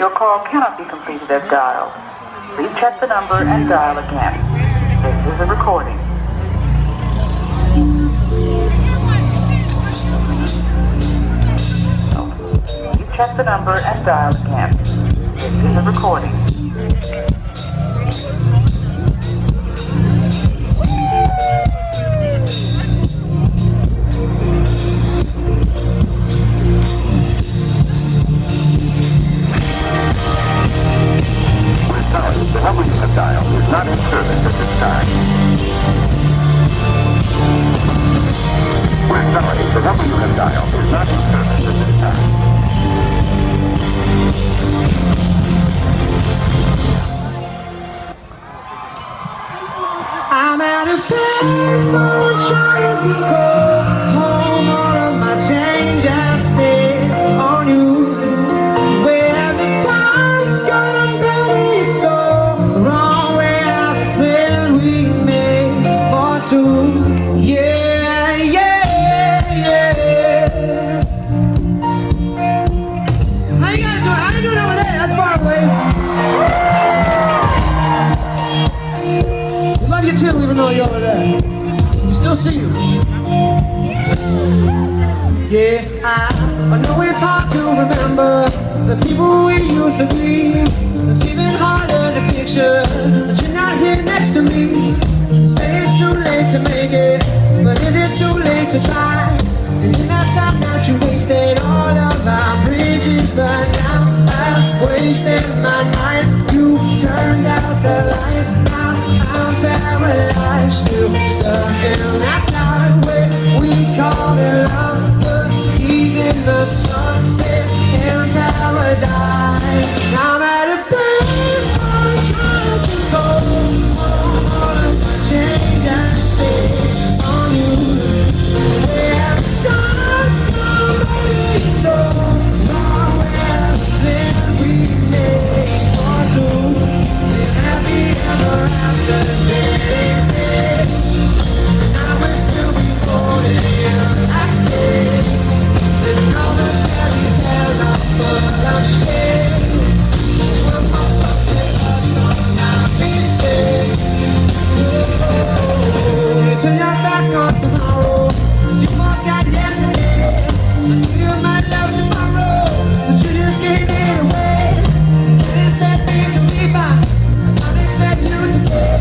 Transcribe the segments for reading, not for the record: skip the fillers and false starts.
Your call cannot be completed as dialed. Please check the number and dial again. This is a recording. Please check the number and dial again. This is a recording. The number you have dialed is not in service at this time. We're sorry, the number you have dialed is not in service at this time. I'm at a payphone trying to call home. All of my change I spent on you. Where the time's gone, baby, it's so wrong. Where the plans we made for two. Yeah, yeah, yeah. How you guys doing? How you doing over there? That's far away. Love you too, even though you're over there. We still see you. Yeah, I know it's hard to remember the people we used to be. It's even harder to picture that you're not here next to me. Say it's too late to make it, but is it too late to try? And in that time that you wasted all of our bridges, but now I've wasted my nights. You turned out the lights. Now I'm paralyzed, still stuck in that time where we called it love, but even the sun sets in paradise. I'm at a payphone trying to go home. All of my change I spent on you. Where the time's gone, baby, so long. Where the plans we made for two. Live happy ever after, they say. And I will still be holding you like this. And all those fairy tales are full of shit. One more fucking love song I'll be sick. Oh, turn your back on tomorrow, 'cause you forgot yesterday. I give you my love tomorrow, but you just gave it away. You can't expect me to be fine, I can't expect you to care.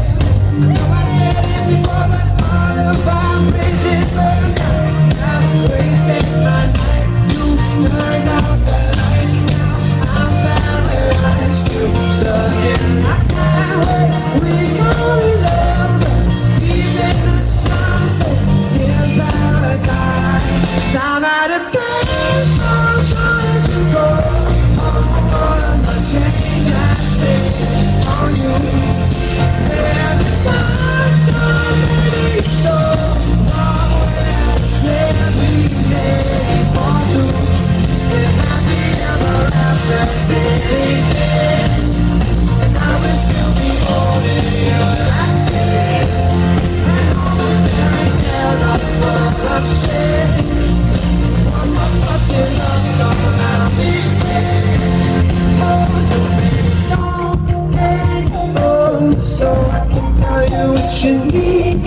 I know I said it before, but all of our bridges burned down. I've wasted my nights, you turned out the lights. Now I'm paralyzed, still stuck in that time where we call it love, but even the sunset in paradise. I'm at a payphone trying to go home. All of my change I spent on you. Where the time's gone, baby, it's so long. Where the plans we made for two. Live happy ever after, they say. And I will still be holding you like this. And all those fairy tales are full of shit. One more fucking love song I'll be singing. Oh, so baby, don't hang on, so I can tell you what you need.